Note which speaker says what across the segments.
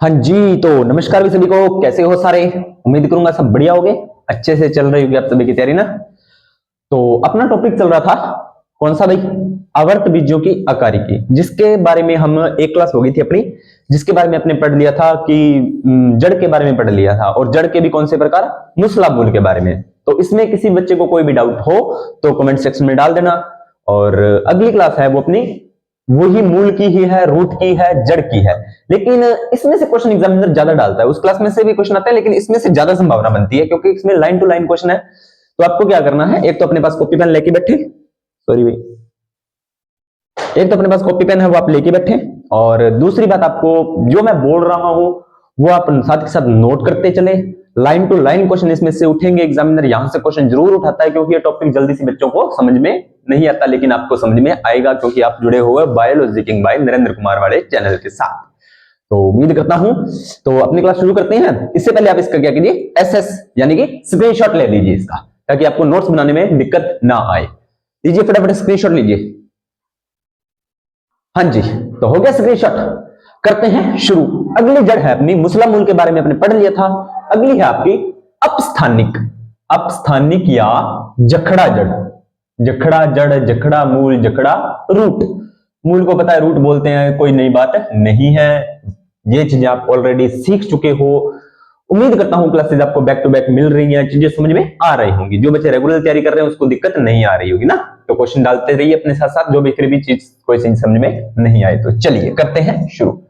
Speaker 1: हाँ जी, तो नमस्कार भी सभी को। कैसे हो सारे? उम्मीद करूंगा सब बढ़िया होगे, अच्छे से चल रही होगी आप सभी की तैयारी ना। तो अपना टॉपिक चल रहा था कौन सा भाई? आवर्त बीजों की अकारिकी, जिसके बारे में हम एक क्लास हो गई थी अपनी, जिसके बारे में अपने पढ़ लिया था कि जड़ के बारे में पढ़ लिया था, और जड़ के भी कौन से प्रकार, मूसला मूल के बारे में। तो इसमें किसी बच्चे को कोई भी डाउट हो तो कमेंट सेक्शन में डाल देना। और अगली क्लास है वो अपनी, वही मूल की ही है, रूट की है, जड़ की है। लेकिन इसमें से क्वेश्चन एग्जामिनर ज्यादा डालता है, उस क्लास में से भी क्वेश्चन आते हैं, लेकिन इसमें से ज्यादा संभावना बनती है क्योंकि इसमें लाइन टू लाइन क्वेश्चन है। तो आपको क्या करना है, एक तो अपने पास कॉपी पेन लेके बैठे, सॉरी भाई, एक तो अपने पास कॉपी पेन है वो आप लेके बैठे, और दूसरी बात, आपको जो मैं बोल रहा हूं वो आप साथ के साथ नोट करते चले। लाइन टू लाइन क्वेश्चन इसमें से उठेंगे, एग्जामिनर यहां से क्वेश्चन जरूर उठाता है क्योंकि ये टॉपिक जल्दी से बच्चों को समझ में नहीं आता, लेकिन आपको समझ में आएगा क्योंकि आप जुड़े हुए biology king bye Narendra Kumar वाले चैनल के साथ। तो उम्मीद करता हूं। तो अपनी क्लास शुरू करते हैं। इससे पहले आप इसका क्या कीजिए, एसएस यानी कि स्क्रीनशॉट ले लीजिए इसका, ताकि आपको नोट्स बनाने में दिक्कत ना आए। लीजिए फटाफट स्क्रीनशॉट लीजिए। हाँ जी, तो हो गया स्क्रीनशॉट। करते हैं शुरू। अगली जड़ है अपनी, मूसला मूल के बारे में अपने पढ़ लिया था। अगली है आपकी अपस्थानिक, अपस्थानिक या जखड़ा जड़। जखड़ा जड़, जखड़ा मूल, जखड़ा रूट। मूल को पता है, रूट बोलते हैं, कोई नई बात नहीं है। ये चीजें आप ऑलरेडी सीख चुके हो। उम्मीद करता हूं क्लासेस आपको बैक टू बैक मिल रही हैं, चीजें समझ में आ रही होंगी। जो बच्चे रेगुलर तैयारी कर रहे हैं उसको दिक्कत नहीं आ रही होगी ना। तो क्वेश्चन डालते रहिए अपने साथ साथ, जो भी फिर भी चीज कोई चीज समझ में नहीं आए तो चलिए करते हैं शुरू।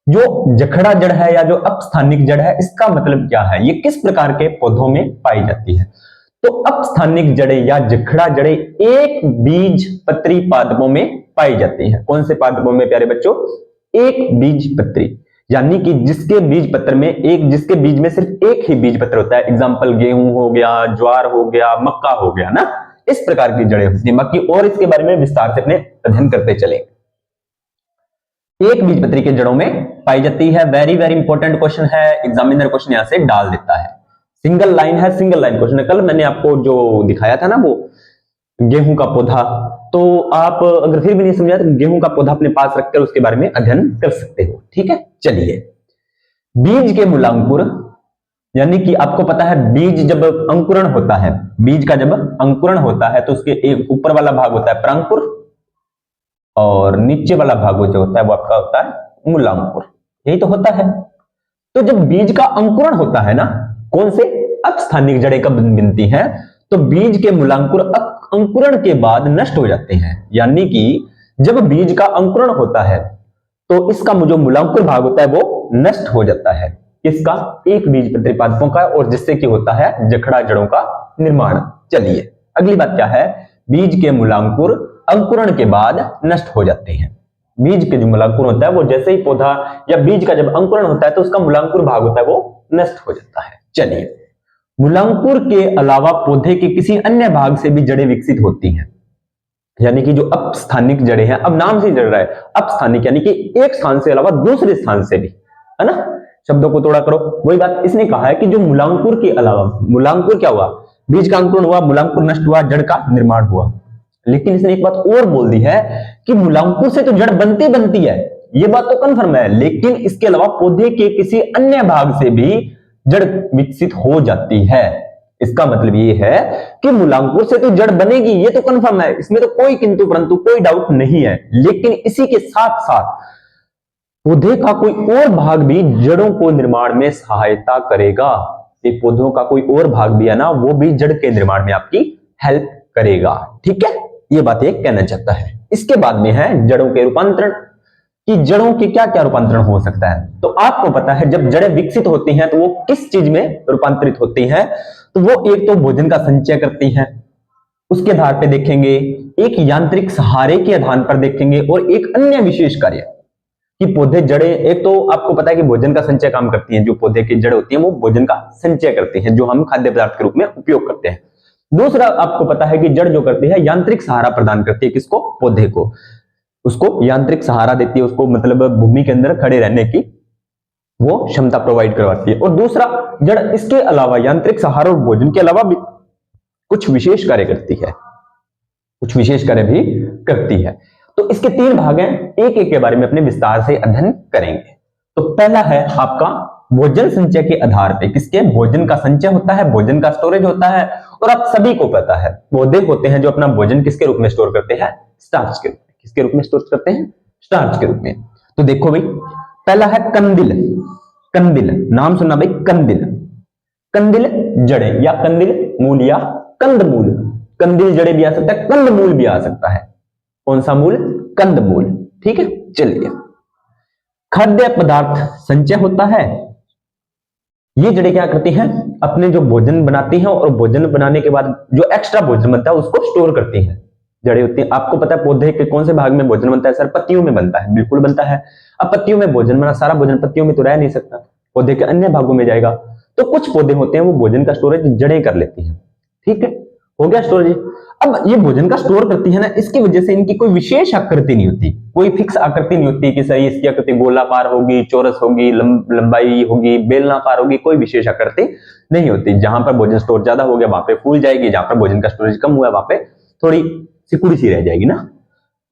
Speaker 1: जो जखड़ा जड़ है या जो अपस्थानिक जड़ है, इसका मतलब क्या है, ये किस प्रकार के पौधों में पाई जाती है? तो अपस्थानिक जड़ें या जखड़ा जड़ें एक बीज पत्री पादपों में पाई जाती है। कौन से पादपों में प्यारे बच्चों? एक बीज पत्री, यानी कि जिसके बीज पत्र में एक, जिसके बीज में सिर्फ एक ही बीज पत्र होता है। एग्जाम्पल गेहूं हो गया, ज्वार हो गया, मक्का हो गया ना। इस प्रकार की जड़ें होती हैं। बाकी और इसके बारे में विस्तार से अपने अध्ययन करते चले। एक बीज पत्री के जड़ों में पाई जाती है। वेरी वेरी इंपॉर्टेंट क्वेश्चन है, एग्जामिनर क्वेश्चन यहां से डाल देता है। सिंगल लाइन है, सिंगल लाइन क्वेश्चन है। कल मैंने आपको जो दिखाया था ना वो गेहूं का पौधा, तो आप अगर फिर भी नहीं समझा तो गेहूं का पौधा अपने पास रखकर उसके बारे में अध्ययन कर सकते हो। ठीक है, चलिए। बीज के मूलांकुर, यानी कि आपको पता है बीज जब अंकुरण होता है, बीज का जब अंकुरण होता है तो उसके एक ऊपर वाला भाग होता है प्रांकुर, और नीचे वाला भाग जो होता है वो आपका होता है मूलांकुर। यही तो होता है। तो जब बीज का अंकुरण होता है ना, कौन से अपस्थानिक जड़ें कब बनती हैं? तो बीज के मूलांकुर अंकुरण के बाद नष्ट हो जाते हैं। यानी कि जब बीज का अंकुरण होता है तो इसका जो मूलांकुर भाग होता है वो नष्ट हो जाता है। किसका? एक बीज पत्री पादपों का, और जिससे कि होता है जखड़ा जड़ों का निर्माण। चलिए अगली बात क्या है, बीज के मूलांकुर अंकुरण के बाद नष्ट हो जाते हैं। बीज के जो मूलांकुर होता है वो जैसे ही पौधा या बीज का जब अंकुरण होता है तो उसका मूलांकुर भाग होता है वो नष्ट हो जाता है। चलिए, मूलांकुर के अलावा पौधे के किसी अन्य भाग से भी जड़ें विकसित होती हैं। यानी कि जो अपस्थानिक जड़ें हैं, अब नाम से जड़ रहा है अपस्थानिक, यानी कि एक स्थान से अलावा दूसरे स्थान से भी, है ना। शब्दों को तोड़ा करो। वही बात इसने कहा है कि जो मूलांकुर के अलावा, मूलांकुर क्या हुआ, बीज का अंकुरण हुआ, मूलांकुर नष्ट हुआ, जड़ का निर्माण हुआ। लेकिन इसने एक बात और बोल दी है कि मूलांकुर से तो जड़ बनती बनती है, ये बात तो कंफर्म है, लेकिन इसके अलावा पौधे के किसी अन्य भाग से भी जड़ विकसित हो जाती है। इसका मतलब ये है कि मूलांकुर से तो जड़ बनेगी, ये तो कंफर्म है, इसमें तो कोई किंतु परंतु कोई डाउट नहीं है। लेकिन इसी के साथ साथ पौधे का कोई और भाग भी जड़ों को निर्माण में सहायता करेगा। ये पौधों का कोई और भाग भी है ना, वो भी जड़ के निर्माण में आपकी हेल्प करेगा। ठीक है, ये बात ये कहना चाहता है। इसके बाद में है जड़ों के रूपांतरण, कि जड़ों के क्या क्या रूपांतरण हो सकता है। तो आपको पता है जब जड़ें विकसित होती हैं तो वो किस चीज में रूपांतरित होती हैं? तो वो एक तो भोजन का संचय करती हैं, उसके आधार पे देखेंगे, एक यांत्रिक सहारे के आधार पर देखेंगे, और एक अन्य विशेष कार्य कि पौधे जड़ें, एक तो आपको पता है कि भोजन का संचय काम करती हैं, जो पौधे की जड़ होती हैं वो भोजन का संचय करती हैं, जो हम खाद्य पदार्थ के रूप में उपयोग करते हैं। दूसरा आपको पता है कि जड़ जो करती है यांत्रिक सहारा प्रदान करती है, किसको? पौधे को। उसको यांत्रिक सहारा देती है, उसको मतलब भूमि के अंदर खड़े रहने की वो क्षमता प्रोवाइड करवाती है। और दूसरा, जड़ इसके अलावा यांत्रिक सहारा और भोजन के अलावा भी कुछ विशेष कार्य करती है, कुछ विशेष कार्य भी करती है। तो इसके 3 भाग हैं, एक एक के बारे में अपने विस्तार से अध्ययन करेंगे। तो पहला है आपका भोजन संचय के आधार पे, किसके भोजन का संचय होता है, भोजन का स्टोरेज होता है। और आप सभी को पता है पौधे होते हैं जो अपना भोजन किसके रूप में स्टोर करते हैं, स्टार्च के रूप में। किसके रूप में स्टोर करते हैं, स्टार्च के रूप में। तो देखो भाई, पहला है कंदिल। कंदिल नाम सुना भाई, कंदिल। कंदिल जड़े या कंदिल मूल या कंदमूल। कंदिल जड़े भी आ सकता है, कंदमूल भी आ सकता है। कौन सा मूल, कंदमूल। ठीक है, चलिए। खाद्य पदार्थ संचय होता है, ये जड़ें क्या करती हैं, अपने जो भोजन बनाती हैं और भोजन बनाने के बाद जो एक्स्ट्रा भोजन बनता है उसको स्टोर करती हैं। जड़ें होती हैं, आपको पता है पौधे के कौन से भाग में भोजन बनता है, सर पत्तियों में बनता है, बिल्कुल बनता है। अब पत्तियों में भोजन बना, सारा भोजन पत्तियों में तो रह नहीं सकता, पौधे के अन्य भागों में जाएगा। तो कुछ पौधे होते हैं वो भोजन का स्टोरेज जड़ें कर लेती हैं। ठीक है, हो गया स्टोरेज। अब ये भोजन का स्टोर करती है ना, इसकी वजह से इनकी कोई विशेष आकृति नहीं होती, कोई फिक्स आकृति नहीं होती कि सही इसकी आकृति गोलाकार होगी, चौरस होगी, लंबाई होगी, बेलनाकार होगी, कोई विशेष आकृति नहीं होती। जहां पर भोजन स्टोर ज्यादा हो गया वहां पे फूल जाएगी, जहां पर भोजन का स्टोरेज कम हुआ वहां पे थोड़ी सिकुड़ी सी रह जाएगी ना।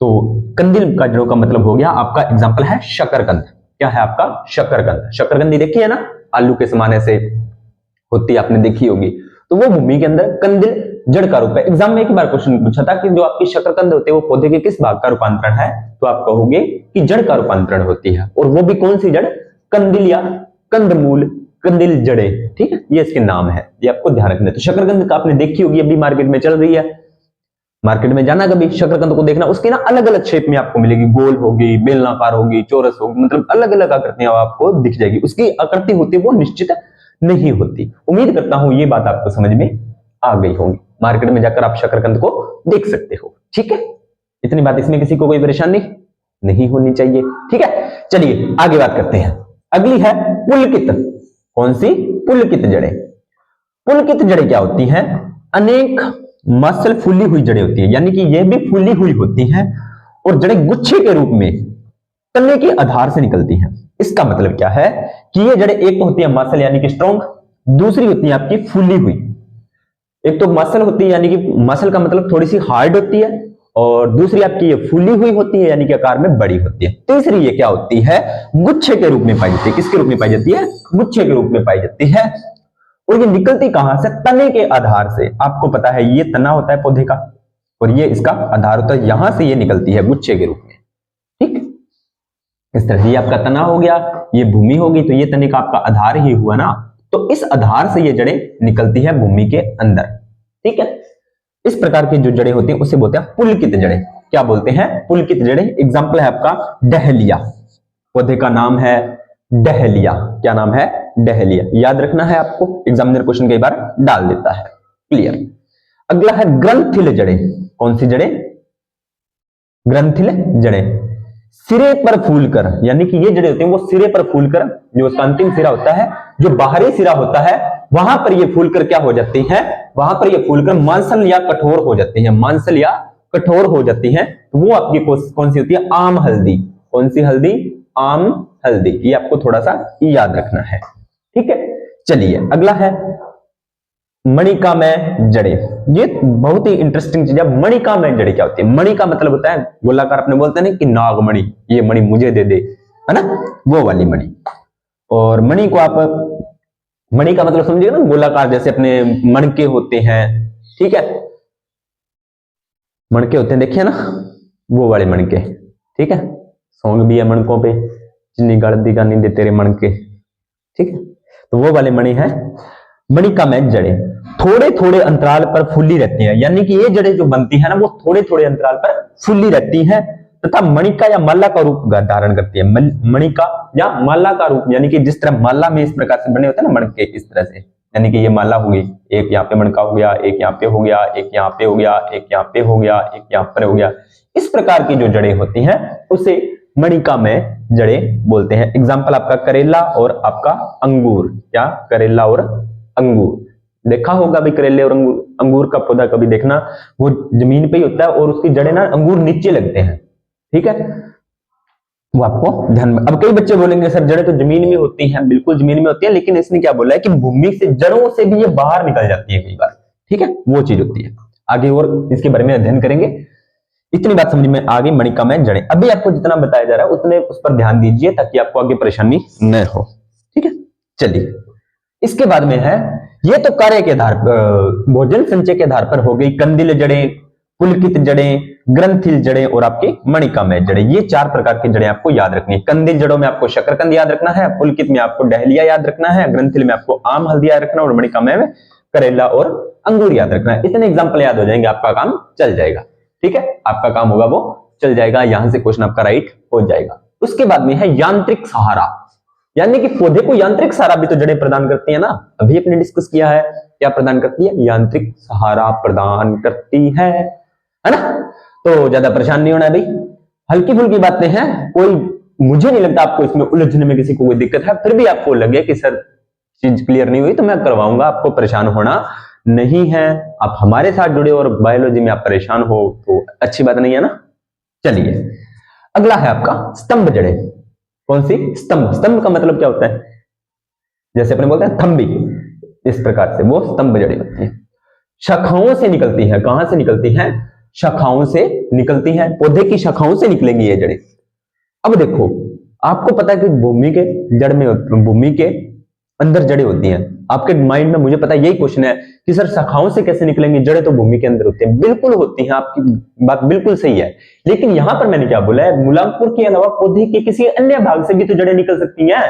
Speaker 1: तो कंदिल का जड़ों का मतलब हो गया आपका, एग्जाम्पल है शकरकंद। क्या है आपका, शकरकंद। शकरकंदी देखी है ना, आलू के समान ऐसे होती है, आपने देखी होगी। तो वो भूमि के अंदर कंदिल जड़ का रूप है। एग्जाम में एक बार क्वेश्चन पूछा था कि जो आपकी शकरकंद होते हैं वो पौधे के किस भाग का रूपांतरण है, तो आप कहोगे कि जड़ का रूपांतरण होती है। और वो भी कौन सी जड़, कंदिल या कंदमूल, कंदिल जड़े। ठीक है, ये इसके नाम है, ये आपको ध्यान रखना है। तो शकरकंद का आपने देखी होगी, अभी मार्केट में चल रही है, मार्केट में जाना कभी शकरकंद को देखना, उसकी ना अलग अलग शेप में आपको मिलेगी, गोल होगी, बेलनाकार होगी, चौरस होगी, मतलब अलग अलग आकृतियां आपको दिख जाएगी। उसकी आकृति होती है वो निश्चित नहीं होती। उम्मीद करता हूं ये बात आपको समझ में आ गई होगी। मार्केट में जाकर आप शकरकंद को देख सकते हो। ठीक है, इतनी बात, इसमें किसी को कोई परेशानी नहीं होनी चाहिए। ठीक है, चलिए आगे बात करते हैं। अगली है पुलकित। कौन सी, पुलकित जड़ें। पुलकित जड़ें क्या होती हैं, अनेक मसल फूली हुई जड़ें होती हैं, यानी कि यह भी फूली हुई होती हैं और जड़ें गुच्छे के रूप में तने के आधार से निकलती हैं। इसका मतलब क्या है कि ये जड़ें एक तो होती है मसल यानी कि स्ट्रॉन्ग, दूसरी होती है आपकी फूली हुई। एक तो मसल होती है यानी कि मसल का मतलब थोड़ी सी हार्ड होती है, और दूसरी आपकी ये फूली हुई होती है यानी कि आकार में बड़ी होती है। तीसरी ये क्या होती है, गुच्छे के रूप में पाई जाती है। किसके रूप में पाई जाती है, गुच्छे के रूप में पाई जाती है। और ये निकलती कहां से, तने के आधार से। आपको पता है ये तना होता है पौधे का और ये इसका आधार होता है, यहां से ये निकलती है गुच्छे के रूप में। ठीक, इस तरह ये आपका तना हो गया, ये भूमि होगी, तो ये तने का आपका आधार ही हुआ ना। तो इस आधार से ये जड़ें निकलती है भूमि के अंदर। ठीक है, इस प्रकार की जो जड़ें होती हैं उसे बोलते हैं पुलकित जड़ें। क्या बोलते हैं, पुलकित जड़ें। एग्जाम्पल है आपका डहलिया, पौधे का नाम है डहलिया। क्या नाम है, डहलिया। याद रखना है आपको, एग्जामिनर क्वेश्चन कई बार डाल देता है। क्लियर। अगला है ग्रंथिल जड़ें। कौन सी जड़ें, ग्रंथिल जड़ें। सिरे पर फूलकर, यानी कि ये जड़ें होती हैं वो सिरे पर फूलकर, जो उसका अंतिम सिरा होता है, जो बाहरी सिरा होता है, वहां पर ये फूलकर क्या हो जाती है, वहां पर ये फूलकर मांसल या कठोर हो जाती है, मांसल या कठोर हो जाती है। तो वो आपकी कौन सी होती है, आम हल्दी। कौन सी हल्दी, आम हल्दी। ये आपको थोड़ा सा याद रखना है। ठीक है, चलिए अगला है मणिकामय जड़ें। ये बहुत ही इंटरेस्टिंग चीज है। मणिकामय जड़ें क्या होती है, मणि का मतलब होता है गोलाकार, अपने बोलते हैं ना कि नागमणि, ये मणि मुझे दे दे, है ना, वो वाली मणि। और मणि को आप, मणि का मतलब समझिएगा ना, गोलाकार, जैसे अपने मणके होते हैं। ठीक है, मणके होते हैं, देखिए ना, वो वाले मणके। ठीक है, सॉन्ग भी है मणकों पे, जिन्नी गलती का नहीं दे तेरे मणके। ठीक है, तो वो वाले मणि है मणिकामय जड़ें। थोड़े थोड़े अंतराल पर फूली रहती हैं, यानी कि ये जड़ें जो बनती है ना वो थोड़े थोड़े अंतराल पर फूली रहती हैं तथा मणिका या माला का रूप धारण करती है। मणिका या माला का रूप, यानी कि जिस तरह माला में इस प्रकार से बने होते हैं ना मणके, इस तरह से, यानी कि ये माला हुई, एक यहाँ पे मणका हो गया, एक यहाँ पे हो गया, एक यहाँ पे हो गया, एक यहाँ पे हो गया, एक यहाँ पर हो गया। इस प्रकार की जो जड़ें होती हैं उसे मणिकामय जड़ें बोलते हैं। एग्जाम्पल आपका करेला और आपका अंगूर। या करेला और अंगूर देखा होगा भी, करेले और अंगूर का पौधा कभी देखना, वो जमीन पे ही होता है और उसकी जड़ें ना अंगूर नीचे लगते हैं। ठीक है, वो आपको ध्यान में। अब कई बच्चे बोलेंगे सर जड़ें तो जमीन में होती हैं, बिल्कुल जमीन में होती है, लेकिन इसने क्या बोला है कि भूमि से, जड़ों से भी ये बाहर निकल जाती है कई बार। ठीक है, वो चीज होती है। आगे और इसके बारे में अध्ययन करेंगे। इतनी बात समझ में आ गई, मणिका में जड़ें। अभी आपको जितना बताया जा रहा है उतने उस पर ध्यान दीजिए ताकि आपको आगे परेशानी न हो, ठीक है। चलिए, इसके बाद में है, ये तो कार्य के आधार पर, भोजन संचय के आधार पर हो गई कंदिल जड़ें, पुलकित जड़ें, ग्रंथिल जड़ें और आपकी मणिका में जड़ें। ये 4 प्रकार की जड़ें आपको याद रखनी है। कंदिल जड़ों में आपको शकरकंद याद रखना है, पुलकित में आपको डहलिया याद रखना है, ग्रंथिल में आपको आम हल्दी याद रखना, और मणिका में करेला और अंगूर याद रखना है। इतने एग्जाम्पल याद हो जाएंगे, आपका काम चल जाएगा, ठीक है। आपका काम होगा वो चल जाएगा, यहां से क्वेश्चन आपका राइट हो जाएगा। उसके बाद में है यांत्रिक सहारा, यानी कि पौधे को यांत्रिक सहारा भी तो जड़ें प्रदान करती है ना, अभी अपने डिस्कस किया है। क्या प्रदान करती है? यांत्रिक सहारा प्रदान करती है ना। तो ज्यादा परेशान नहीं होना है भाई, हल्की फुल्की बातें हैं, कोई मुझे नहीं लगता आपको इसमें उलझने में किसी को कोई दिक्कत है। फिर भी आपको लगे कि सर चीज क्लियर नहीं हुई तो मैं करवाऊंगा, आपको परेशान होना नहीं है। आप हमारे साथ जुड़े और बायोलॉजी में आप परेशान हो तो अच्छी बात नहीं है ना। चलिए, अगला है आपका स्तंभ जड़ें। कौन सी? स्तंभ। स्तंभ का मतलब क्या होता है? जैसे अपने बोलते हैं थंबी, इस प्रकार से वो स्तंभ जड़ें होती है। शाखाओं से निकलती है। कहां से निकलती है? शाखाओं से निकलती है, पौधे की शाखाओं से निकलेंगी ये जड़ें। अब देखो, आपको पता है कि भूमि के जड़ में, भूमि के अंदर जड़ें होती हैं। आपके माइंड में, मुझे पता है यही क्वेश्चन है कि सर शाखाओं से कैसे निकलेंगी? जड़ें तो भूमि के अंदर होती हैं। बिल्कुल होती हैं, आपकी बात बिल्कुल सही है। लेकिन यहां पर मैंने क्या बोला है, मूलांकुर के अलावा पौधे के किसी अन्य भाग से भी तो जड़ें निकल सकती हैं।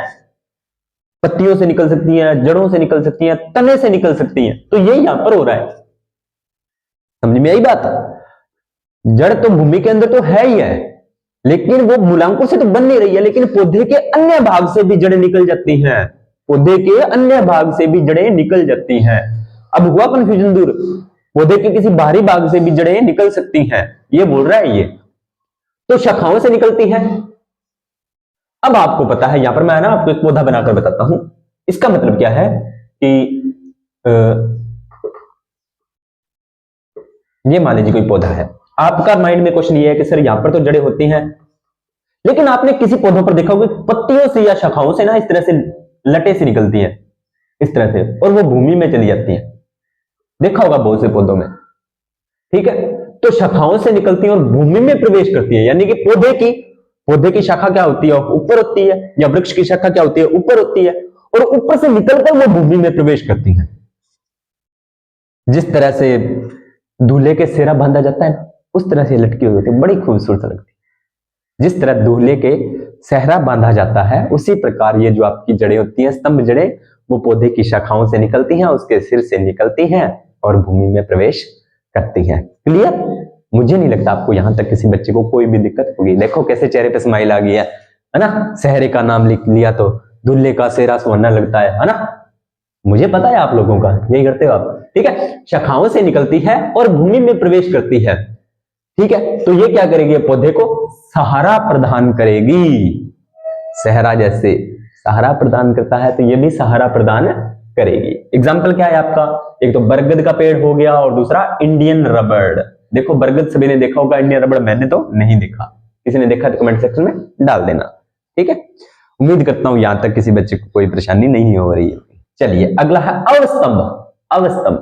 Speaker 1: पत्तियों से निकल सकती हैं, जड़ों से निकल सकती हैं, तने से निकल सकती हैं। तो यही यहां पर हो रहा है, समझ में आई बात? जड़ तो भूमि के अंदर तो है ही है, लेकिन वो मूलांकुर से तो बन नहीं रही है, लेकिन पौधे के अन्य भाग से भी जड़ें निकल जाती हैं। पौधे के अन्य भाग से भी जड़ें निकल जाती हैं। अब हुआ कंफ्यूजन दूर, पौधे के किसी बाहरी भाग से भी जड़ें निकल सकती हैं, ये बोल रहा है ये। तो शाखाओं से निकलती है। अब आपको पता है, यहां पर मैं ना आपको एक पौधा बनाकर बताता हूं। इसका मतलब क्या है कि ये मान लीजिए कोई पौधा है, आपका माइंड में क्वेश्चन ये है कि सर यहां पर तो जड़ें होती हैं, लेकिन आपने किसी पौधों पर देखा होगा पत्तियों से या शाखाओं से ना इस तरह से लटे से निकलती हैं, इस तरह से, और वो भूमि में चली जाती हैं। देखा होगा बहुत से पौधों में, ठीक है। तो शाखाओं से निकलती है और भूमि में प्रवेश करती है, यानी कि पौधे की शाखा क्या होती है? ऊपर होती है, या वृक्ष की शाखा क्या होती है? ऊपर होती है, और ऊपर से निकलकर वो भूमि में प्रवेश करती है। जिस तरह से दूल्हे के सेहरा बांधा जाता है उस तरह से लटकी हुई होती है, बड़ी खूबसूरत लगती है। जिस तरह दूल्हे के सेहरा बांधा जाता है, उसी प्रकार ये जो आपकी जड़ें होती हैं, स्तंभ जड़ें, वो पौधे की शाखाओं से निकलती हैं, उसके सिर से निकलती हैं और भूमि में प्रवेश करती हैं। क्लियर? मुझे नहीं लगता आपको यहां तक किसी बच्चे को कोई भी दिक्कत होगी। देखो कैसे चेहरे पे स्माइल आ गई है ना। सेहरे का नाम लिख लिया तो दूल्हे का सेहरा सुहाना लगता है ना। मुझे पता है आप लोगों का यही करते हो आप, ठीक है। शाखाओं से निकलती है और भूमि में प्रवेश करती है, ठीक है। तो ये क्या करेगी? पौधे को सहारा प्रदान करेगी। सहरा जैसे सहारा प्रदान करता है, तो ये भी सहारा प्रदान करेगी। एग्जाम्पल क्या है आपका? एक तो बरगद का पेड़ हो गया और दूसरा इंडियन रबड़। देखो बरगद सभी ने देखा होगा, इंडियन रबड़ मैंने तो नहीं देखा। किसी ने देखा तो कमेंट सेक्शन में डाल देना, ठीक है। उम्मीद करता हूं यहां तक किसी बच्चे को कोई परेशानी नहीं हो रही है। चलिए, अगला है अवस्तंभ। अवस्तंभ,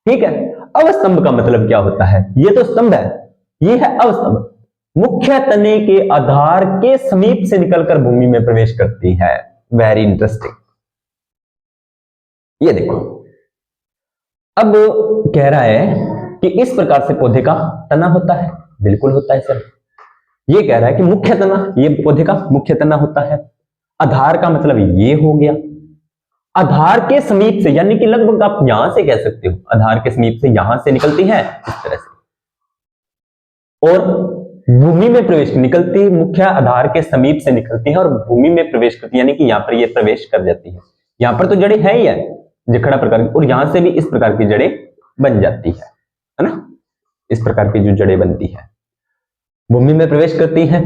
Speaker 1: ठीक है। अवस्तंभ का मतलब क्या होता है? ये तो स्तंभ है, ये है अवस्तंभ। मुख्य तने के आधार के समीप से निकलकर भूमि में प्रवेश करती है। Very interesting. ये देखो, अब कह रहा है कि इस प्रकार से पौधे का तना होता है। बिल्कुल होता है सर। ये कह रहा है कि मुख्य तना, ये पौधे का मुख्य तना होता है। आधार का मतलब ये हो गया। आधार के समीप से, यानी कि लगभग आप यहां से कह सकते हो, आधार के समीप से यहां से निकलती है इस तरह से, और भूमि में प्रवेश निकलती, मुख्य आधार के समीप से निकलती है और भूमि में प्रवेश करती है, यानी कि यहां पर ये प्रवेश कर जाती है। यहां पर तो जड़ें है ही है जखड़ा प्रकार की, और यहां से भी इस प्रकार की जड़ें बन जाती है ना। इस प्रकार की जो जड़ें बनती है, भूमि में प्रवेश करती है।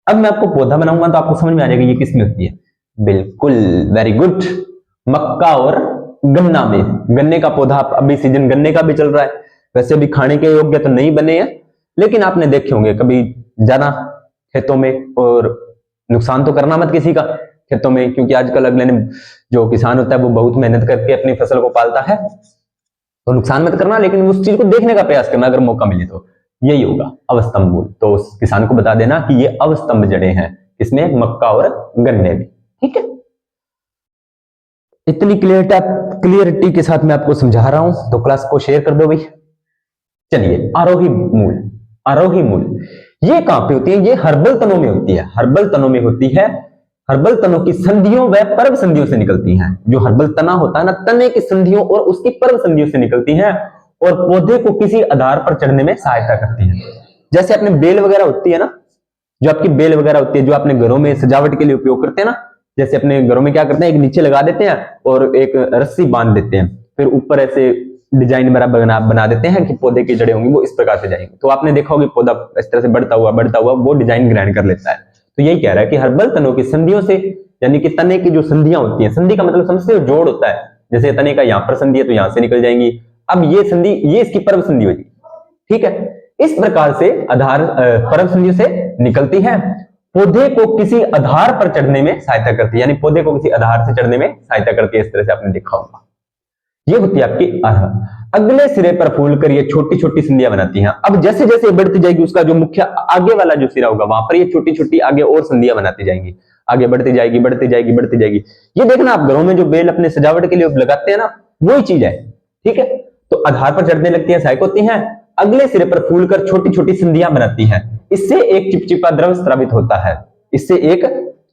Speaker 1: अब मैं आपको पौधा बनाऊंगा तो आपको समझ में आ जाएगा ये किसमें होती है। बिल्कुल, वेरी गुड। मक्का और गन्ना में, गन्ने का पौधा, अभी सीजन गन्ने का भी चल रहा है। वैसे भी खाने के योग्य तो नहीं बने हैं, लेकिन आपने देखे होंगे कभी जाना खेतों में, और नुकसान तो करना मत किसी का खेतों में, क्योंकि आजकल अगले ने जो किसान होता है वो बहुत मेहनत करके अपनी फसल को पालता है, तो नुकसान मत करना, लेकिन उस चीज को देखने का प्रयास करना अगर मौका मिले तो। यही होगा अवस्तंभ मूल। तो उस किसान को बता देना कि ये अवस्तंभ जड़ें हैं, इसमें मक्का और गन्ने में। ठीक है, इतनी क्लियरिटी के साथ मैं आपको समझा रहा हूं, तो क्लास को शेयर कर दो भाई। चलिए, आरोही मूल। आरोही मूल ये कहां पे होती है? ये हर्बल तनों में होती है। हर्बल तनों में होती है। हर्बल तनों की संधियों व पर्व संधियों से निकलती हैं। जो हर्बल तना होता है ना, तने की संधियों और उसकी पर्व संधियों से निकलती हैं और पौधे को किसी आधार पर चढ़ने में सहायता करती हैं। जैसे अपने बेल वगैरह होती है ना, जो आपकी बेल वगैरह होती है, जो अपने घरों में सजावट के लिए उपयोग करते हैं ना, जैसे अपने घरों में क्या करते हैं, एक नीचे लगा देते हैं और एक रस्सी बांध देते हैं, फिर ऊपर ऐसे डिजाइन बना देते हैं कि पौधे की जड़ें होंगी वो इस प्रकार से जाएंगी। तो आपने देखा होगा पौधा इस तरह से बढ़ता हुआ वो डिजाइन ग्रहण कर लेता है। तो यही कह रहा है कि हर्बल तनों की संधियों से, यानी कि तने की जो संधियां होती हैं, संधि का मतलब समझते हो, जोड़ होता है। जैसे तने का यहाँ पर संधि है तो यहां से निकल जाएंगी। अब ये संधि, ये इसकी पर्व संधि होगी। ठीक है, इस प्रकार से आधार पर्व संधियों से निकलती है, पौधे को किसी आधार पर चढ़ने में सहायता करती है, यानी पौधे को किसी आधार से चढ़ने में सहायता करती है। इस तरह से आपने देखा होगा। ये होती है आपकी अर्ह। अगले सिरे पर फूल कर ये छोटी छोटी संधियां बनाती हैं। अब जैसे जैसे बढ़ती जाएगी, उसका जो मुख्य आगे वाला जो सिरा होगा, वहां पर ये छोटी छोटी आगे और संधियां बनाती जाएंगी, आगे बढ़ती जाएगी, बढ़ती जाएगी, बढ़ती जाएगी। ये देखना, आप घरों में जो बेल अपने सजावट के लिए लगाते हैं ना, वही चीज है। ठीक है, तो आधार पर चढ़ने लगती है, सहायक होती हैं। अगले सिरे पर फूल कर छोटी छोटी संधियां बनाती हैं। इससे एक चिपचिपा द्रव स्रावित होता है। इससे एक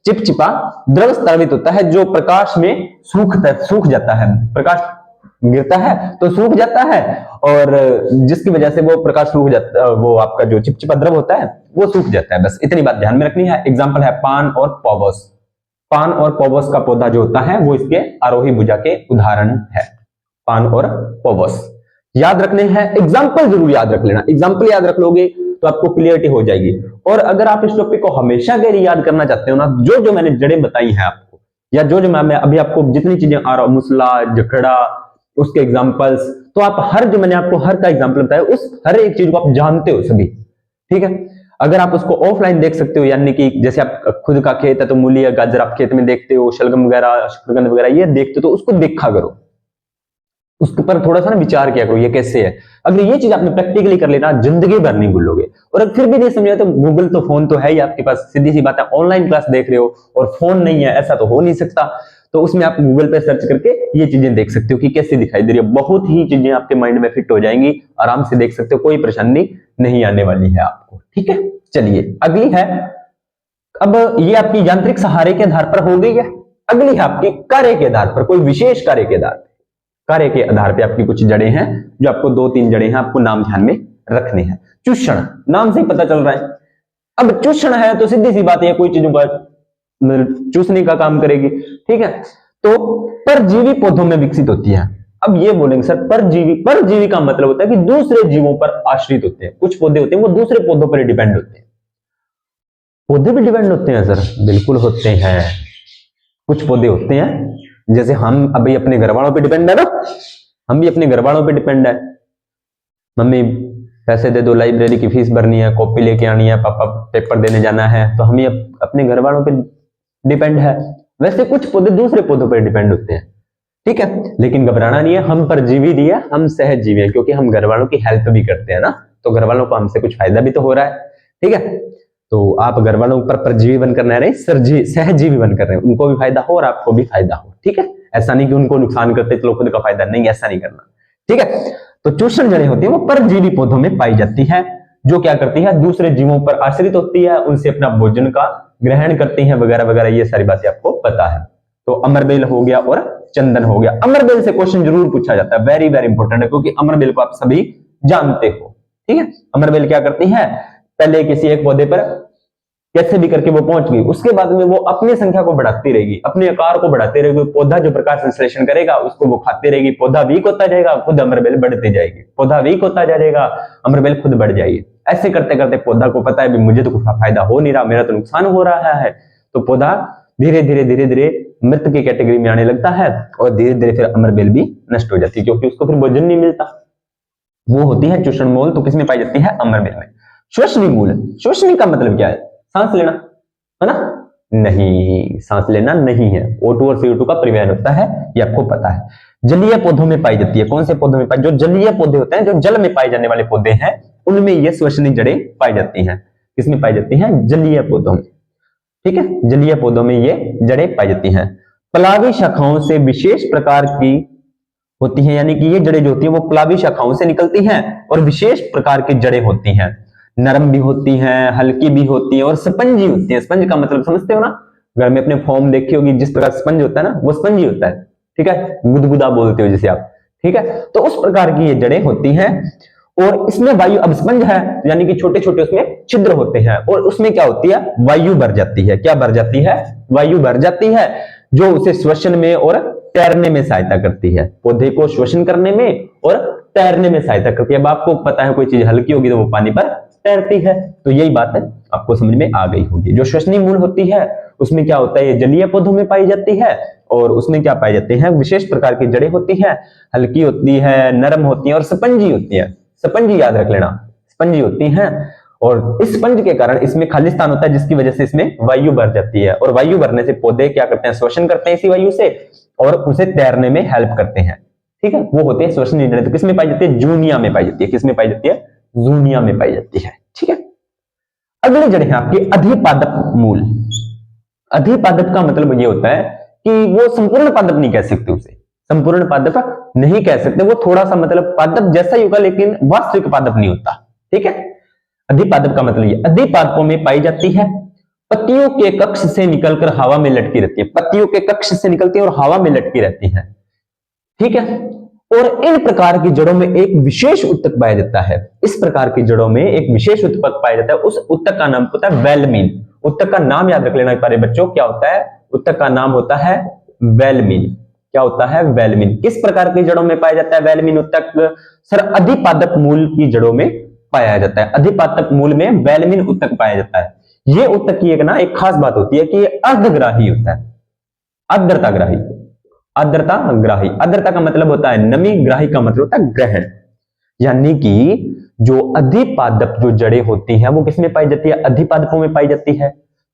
Speaker 1: चिपचिपा द्रव स्रावित होता है, जो प्रकाश में सूख जाता है। प्रकाश गिरता है तो सूख जाता है, और जिसकी वजह से वो प्रकाश सूख जाता, वो आपका जो चिपचिपा द्रव होता है वो सूख जाता है। बस इतनी बात ध्यान में रखनी है। एग्जांपल है पान और पौवोस। पान और पौवोस का पौधा जो होता है वो इसके आरोही भुजा के उदाहरण है। पान और पौवोस याद रखने हैं। एग्जाम्पल जरूर याद रख लेना। एग्जाम्पल याद रख लोगे तो आपको क्लियरिटी हो जाएगी। और अगर आप इस टॉपिक को हमेशा के लिए याद करना चाहते हो ना, जो मैंने जड़ें बताई हैं आपको, या जो मैं अभी आपको जितनी चीजें मुसला, जखड़ा, उसके एग्जाम्पल्स, तो आप जो मैंने आपको हर का एग्जाम्पल बताया, उस हर एक चीज को आप जानते हो सभी। ठीक है, अगर आप उसको ऑफलाइन देख सकते हो, यानी कि जैसे आप खुद का खेत है तो मूली या गाजर आप खेत में देखते हो, शलगम वगैरह, शकरकंद वगैरह ये देखते हो, तो उसको देखा करो, उसके ऊपर थोड़ा सा ना विचार किया करो, ये कैसे है। अगर ये चीज आपने प्रैक्टिकली कर लेना, जिंदगी भर नहीं भूलोगे। और अगर फिर भी नहीं समझा तो गूगल, तो फोन तो है ही आपके पास, सीधी सी बात है। ऑनलाइन क्लास देख रहे हो और फोन नहीं है, ऐसा तो हो नहीं सकता, तो उसमें आप गूगल पे सर्च करके ये चीजें देख सकते हो कि कैसे दिखाई दे रही है। बहुत ही चीजें आपके माइंड में फिट हो जाएंगी, आराम से देख सकते हो, कोई परेशानी नहीं आने वाली है आपको। ठीक है, चलिए अगली है। अब ये आपकी यांत्रिक सहारे के आधार पर हो गई है। अगली है आपकी कार्य के आधार पर, कोई विशेष कार्य के आधार पर। कार्य के आधार पर आपकी कुछ जड़ें हैं, जो आपको 2-3 जड़ें हैं, आपको नाम ध्यान में रखने हैं। चूषण, नाम से ही पता चल रहा है। अब चूषण है तो सीधी सी बात है, कोई चीजों का चूसने का काम करेगी। ठीक है, तो परजीवी पौधों में विकसित होती है। अब ये बोलेंगे सर परजीवी का मतलब होता है कि दूसरे जीवों पर आश्रित होते हैं। कुछ पौधे होते हैं वो दूसरे पौधों पर डिपेंड होते हैं। पौधे भी डिपेंड होते हैं सर? बिल्कुल होते हैं। कुछ पौधे होते हैं, जैसे हम अभी अपने घर वालों पर डिपेंड है ना, हम भी अपने घर वालों पर डिपेंड है। मम्मी पैसे दे दो, लाइब्रेरी की फीस भरनी है, कॉपी लेके आनी है, पापा पेपर देने जाना है, तो हम ही अपने घर वालों पे डिपेंड है। वैसे कुछ पौधे दूसरे पौधों पर डिपेंड होते हैं। ठीक है, लेकिन घबराना नहीं है, हम परजीवी नहीं है, हम सहजीवी हैं, क्योंकि हम घर वालों की हेल्प भी करते हैं ना, तो घर वालों को हमसे कुछ फायदा भी तो हो रहा है। ठीक है, तो आप घर वालों पर परजीवी बनकर रह रहे, सहजीवी बनकर रहे हैं, उनको भी फायदा हो और आपको भी फायदा हो। ठीक है, ऐसा नहीं कि उनको नुकसान करते चलो खुद का फायदा नहीं, ऐसा नहीं करना। ठीक है, तो चूषण जड़ें होती है वो परजीवी पौधों में पाई जाती है, जो क्या करती है, दूसरे जीवों पर आश्रित होती है, उनसे अपना भोजन का ग्रहण करती हैं, वगैरह वगैरह, ये सारी बातें आपको पता है। तो अमरबेल हो गया और चंदन हो गया। अमरबेल से क्वेश्चन जरूर पूछा जाता है, वेरी वेरी इंपॉर्टेंट है, क्योंकि अमरबेल को आप सभी जानते हो। ठीक है, अमरबेल क्या करती है, पहले किसी एक पौधे पर कैसे भी करके वो पहुंच गई, उसके बाद में वो अपनी संख्या को बढ़ाती रहेगी, अपने आकार को बढ़ाती रहेगी। पौधा जो प्रकाश संश्लेषण करेगा उसको वो खाती रहेगी, पौधा वीक होता जाएगा, खुद अमरबेल बढ़ती जाएगी, पौधा वीक होता जाएगा, अमरबेल खुद बढ़ जाएगी। ऐसे करते करते पौधा को पता है भी मुझे तो कुछ फायदा हो नहीं रहा, मेरा तो नुकसान हो रहा है, तो पौधा धीरे धीरे मृत की कैटेगरी में आने लगता है, और धीरे धीरे फिर अमरबेल भी नष्ट हो जाती है, क्योंकि उसको फिर भोजन नहीं मिलता। वो होती है चूषण मूल, तो किसमें पाई जाती है, अमरबेल में। श्वसनी मूल, श्वसनी का मतलब क्या है, सांस लेना है ना? नहीं, सांस लेना नहीं है, O2 और CO2 का परिवहन होता है, ये आपको पता है। जलीय पौधों में पाई जाती है। कौन से पौधों में पाई, जो जलीय पौधे होते हैं, जो जल में पाए जाने वाले पौधे हैं, उनमें ये श्वसनीय जड़ें पाई जाती हैं। किसमें पाई जाती हैं? जलीय पौधों में। ठीक है, जलीय पौधों में ये जड़ें पाई जाती हैं। पलावी शाखाओं से विशेष प्रकार की होती हैं, यानी कि ये जड़ें जो होती हैं वो पलावी शाखाओं से निकलती हैं और विशेष प्रकार की जड़ें होती हैं। नरम भी होती हैं, हल्की भी होती हैं और स्पंजी होती हैं। स्पंज का मतलब समझते हो ना, घर में अपने फॉर्म देखी होगी, जिस प्रकार स्पंज होता है ना वो स्पंजी होता है। ठीक है, गुदगुदा बोलते हो जिसे आप। ठीक है, तो उस प्रकार की ये जड़ें होती हैं और इसमें वायु, अब स्पंज है यानी कि छोटे छोटे उसमें छिद्र होते हैं और उसमें क्या होती है? वायु भर जाती है। क्या भर जाती है? वायु भर जाती है, जो उसे श्वसन में और तैरने में सहायता करती है। पौधे को श्वसन करने में और तैरने में सहायता करती है। अब आपको पता है कोई चीज हल्की होगी तो वो पानी पर तैरती है, तो यही बात है आपको समझ में आ गई होगी। जो श्वसनीय मूल होती है उसमें क्या होता है? ये जलीय पौधों में पाई जाती है और उसमें क्या पाई जाती है? विशेष प्रकार की जड़ें होती है, हल्की होती है, नरम होती है और स्पंजी होती है। स्पंजी याद रख लेना, स्पंजी होती हैं और इस स्पंज के कारण इसमें खाली स्थान होता है, जिसकी वजह से इसमें वायु भर जाती है और वायु भरने से पौधे क्या करते हैं? श्वसन करते हैं इसी वायु से और उसे तैरने में हेल्प करते हैं। ठीक है, वो होते हैं श्वसनीय जड़ें। तो किसमें पाई जाती है? जूनिया में पाई जाती है। किसमें पाई जाती है? जूनिया में पाई जाती है। ठीक है, अगली जड़ है आपकी अधिपादप मूल। अधिपादप का मतलब ये होता है कि वो संपूर्ण पादप नहीं कह सकते, उसे संपूर्ण पादप नहीं कह सकते, वो थोड़ा सा मतलब पादप जैसा ही होगा लेकिन वास्तविक पादप नहीं होता। ठीक है, अधिपादप का मतलब ये अधिपादपों में पाई जाती है, पत्तियों के कक्ष से निकलकर हवा में लटकी रहती है। पत्तियों के कक्ष से निकलती है और हवा में लटकी रहती है। ठीक है, और इन प्रकार की जड़ों में एक विशेष उत्तक पाया जाता है। इस प्रकार की जड़ों में एक विशेष उत्तक पाया जाता है, उस उत्तक का नाम होता है वेलमीन। उत्तक का नाम याद रख लेना प्यारे बच्चों, क्या होता है? उत्तक का नाम होता है वेलमीन। क्या होता है? वेलमीन। किस प्रकार की जड़ों में पाया जाता है वेलमीन उत्तक? सर, अधिपादप मूल की जड़ों में पाया जाता है। अधिपादप मूल में वेलमीन उत्तक पाया जाता है। ये उत्तक की एक खास बात होती है कि ये अर्धग्राही होता है। आर्द्रताग्राही, आर्द्रताग्राही, आर्द्रता का मतलब होता है नमी, ग्राही का मतलब होता है ग्रहण। यानी कि जो अधिपादप जो जड़ें होती हैं वो किसमें पाई जाती है? अधिपादपों में पाई जाती है।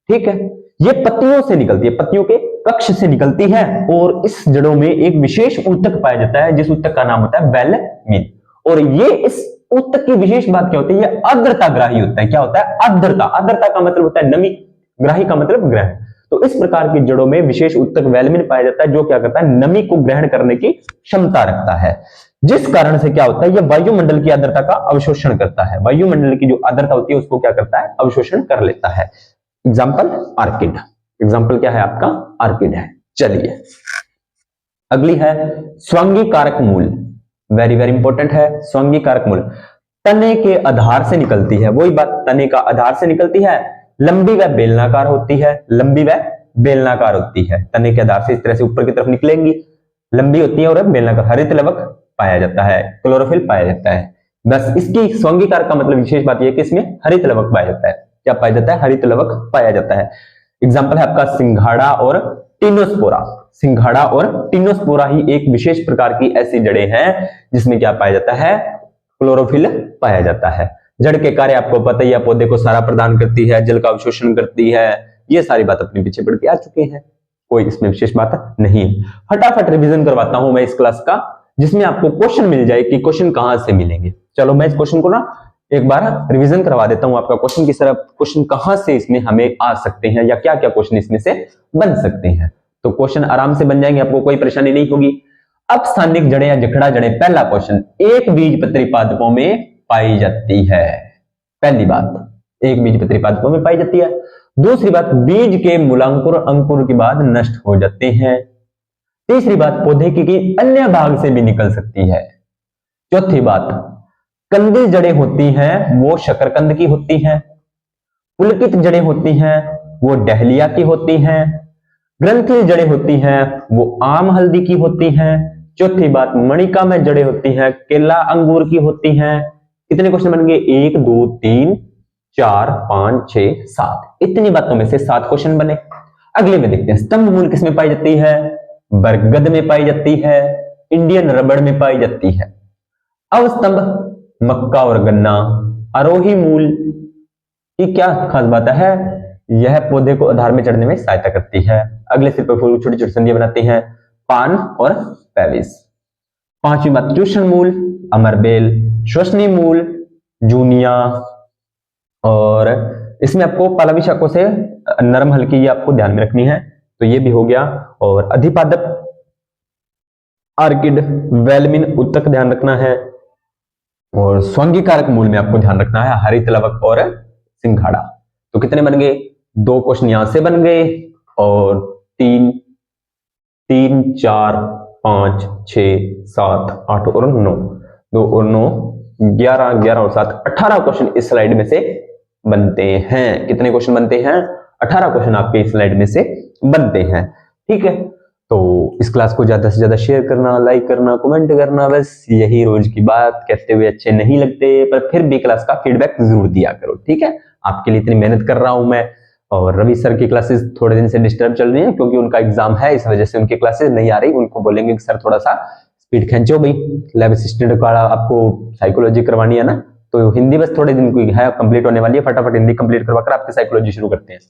Speaker 1: ठीक है, ये पत्तियों से निकलती है, पत्तियों के कक्ष से निकलती है और इस जड़ों में एक विशेष उत्तक पाया जाता है, जिस उत्तक का नाम होता है वेलमीन। और ये इस उत्तक की विशेष बात क्या होती है? ये आर्द्रताग्राही होता है। क्या होता है? आर्द्रता। आर्द्रता का मतलब होता है नमी, ग्राही का मतलब ग्रहण। तो इस प्रकार की जड़ों में विशेष उत्तक वेलमीन पाया जाता है, जो क्या करता है? नमी को ग्रहण करने की क्षमता रखता है, जिस कारण से क्या होता है? यह वायुमंडल की आर्द्रता का अवशोषण करता है। वायुमंडल की जो आर्द्रता होती है उसको क्या करता है? अवशोषण कर लेता है। Example orchid. एग्जाम्पल क्या है आपका? आर्किड है। चलिए अगली है स्वांगी कारक मूल। वेरी वेरी इंपॉर्टेंट है स्वांगी कारक मूल। तने के आधार से निकलती है, वही बात, तने का आधार से निकलती है, लंबी व बेलनाकार होती है। लंबी व बेलनाकार होती है, तने के आधार से इस तरह से ऊपर की तरफ निकलेंगी, लंबी होती है और बेलनाकार। हरित लवक पाया जाता है, क्लोरोफिल पाया जाता है। बस इसकी स्वांगी कारक का मतलब विशेष बात यह है कि इसमें हरित लवक पाया जाता है। क्या पाया जाता है? हरित लवक पाया जाता है। एग्जाम्पल है आपका सिंघाड़ा और टिनोस्पोरा। सिंघाड़ा और टिनोस्पोरा ही एक विशेष प्रकार की ऐसी जड़ें हैं जिसमें क्या पाया जाता है? क्लोरोफिल पाया जाता है। जड़ के कार्य आपको पता ही है, पौधे को सारा प्रदान करती है, जल का अवशोषण करती है, ये सारी बात अपने पीछे पढ़ के आ चुके हैं, कोई इसमें विशेष बात नहीं। फटाफट रिवीजन करवाता हूं मैं इस क्लास का, जिसमें आपको क्वेश्चन मिल जाए कि क्वेश्चन कहां से मिलेंगे। चलो मैं इस क्वेश्चन को ना एक बार रिवीजन करवा देता हूं आपका, क्वेश्चन की तरफ, क्वेश्चन कहां से इसमें हमें आ सकते हैं या क्या क्या क्वेश्चन इसमें से बन सकते हैं। तो क्वेश्चन आराम से बन जाएंगे, आपको कोई परेशानी नहीं होगी। अपस्थानिक जड़ें या जखड़ा जड़ें, पहला क्वेश्चन, एक बीजपत्री पादपों में पाई जाती है। पहली बात, एक बीजपत्री पादपों में पाई जाती है। दूसरी बात, बीज के मूलांकुर अंकुर के बाद नष्ट हो जाते हैं। तीसरी बात, पौधे की अन्य भाग से भी निकल सकती है। चौथी बात, कंदी जड़ें होती हैं वो शकरकंद की होती हैं। पुलकित जड़ें होती हैं वो डहलिया की होती हैं। ग्रंथि जड़ें होती हैं वो आम हल्दी की होती हैं। चौथी बात, मणिका में जड़ें होती हैं केला अंगूर की होती हैं। कितने क्वेश्चन बन गए? 1 2 3 4 5 6 7, इतनी बातों में से 7 क्वेश्चन बने। अगले में देखते हैं, स्तंभ मूल किसमें पाई जाती है? बरगद में पाई जाती है, इंडियन रबड़ में पाई जाती है। अवस्तंभ मक्का और गन्ना। आरोही मूल की क्या खास बात है? यह पौधे को आधार में चढ़ने में सहायता करती है। अगले सिर पर फूल छोटी छोटी संधियां बनाती हैं, पान और पेविस। पांचवी बात, ट्यूशन मूल, अमरबेल। श्वसनी मूल जूनिया, और इसमें आपको पल्लवी शाखों से नरम हल्की ये आपको ध्यान में रखनी है, तो ये भी हो गया। और अधिपादप, आर्किड, वेलमिन, उत्तक ध्यान रखना है। और स्वांगी कारक मूल में आपको ध्यान रखना है हरित लवक और सिंघाड़ा। तो कितने बन गए? 2 क्वेश्चन यहां से बन गए, और 3 3 4 5 6 7 8 और 9, 2 और 9 11, 11 और 7 18 क्वेश्चन इस स्लाइड में से बनते हैं। कितने क्वेश्चन बनते हैं? 18 क्वेश्चन आपके इस स्लाइड में से बनते हैं। ठीक है, तो इस क्लास को ज्यादा से ज्यादा शेयर करना, लाइक करना, कमेंट करना, बस यही रोज की बात। कहते हुए अच्छे नहीं लगते, पर फिर भी क्लास का फीडबैक जरूर दिया करो। ठीक है, आपके लिए इतनी मेहनत कर रहा हूं मैं। और रवि सर की क्लासेस थोड़े दिन से डिस्टर्ब चल रही हैं, क्योंकि उनका एग्जाम है, इस वजह से उनकी क्लासेस नहीं आ रही। उनको बोलेंगे कि सर थोड़ा सा स्पीड खींचो भाई, लैब असिस्टेंट का आपको साइकोलॉजी करवानी है ना, तो हिंदी बस थोड़े दिन की है, कंप्लीट होने वाली है, फटाफट हिंदी कंप्लीट करवाकर आपकी साइकोलॉजी शुरू करते हैं।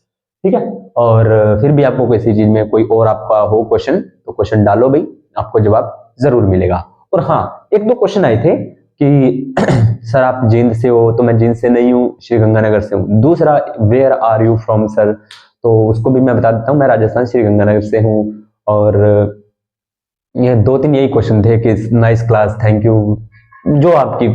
Speaker 1: ठीक है, और फिर भी आपको किसी चीज में कोई और आपका हो क्वेश्चन, तो क्वेश्चन डालो भाई, आपको जवाब जरूर मिलेगा। और हाँ, 1-2 क्वेश्चन आए थे कि सर आप जींद से हो, तो मैं जींद से नहीं हूँ, श्री गंगानगर से हूँ। दूसरा, where are you from sir, तो उसको भी मैं बता देता हूँ, मैं राजस्थान श्री गंगानगर से हूँ। और ये 2-3 यही क्वेश्चन थे कि नाइस क्लास, थैंक यू, जो आपकी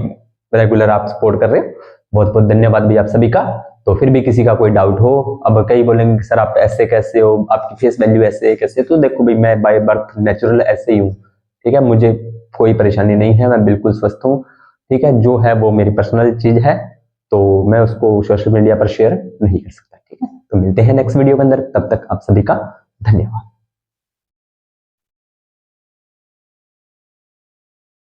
Speaker 1: रेगुलर आप सपोर्ट कर रहे हो, बहुत बहुत धन्यवाद भी आप सभी का। तो फिर भी किसी का कोई डाउट हो, अब कई बोलेंगे सर आप ऐसे कैसे हो, आपकी फेस वैल्यू ऐसे है कैसे, तो देखो भाई मैं बाय बर्थ नेचुरल ऐसे ही हूँ। ठीक है, मुझे कोई परेशानी नहीं है, मैं बिल्कुल स्वस्थ हूँ। ठीक है, जो है वो मेरी पर्सनल चीज है, तो मैं उसको सोशल मीडिया पर शेयर नहीं कर सकता। ठीक है, तो मिलते हैं नेक्स्ट वीडियो के अंदर, तब तक आप सभी का धन्यवाद।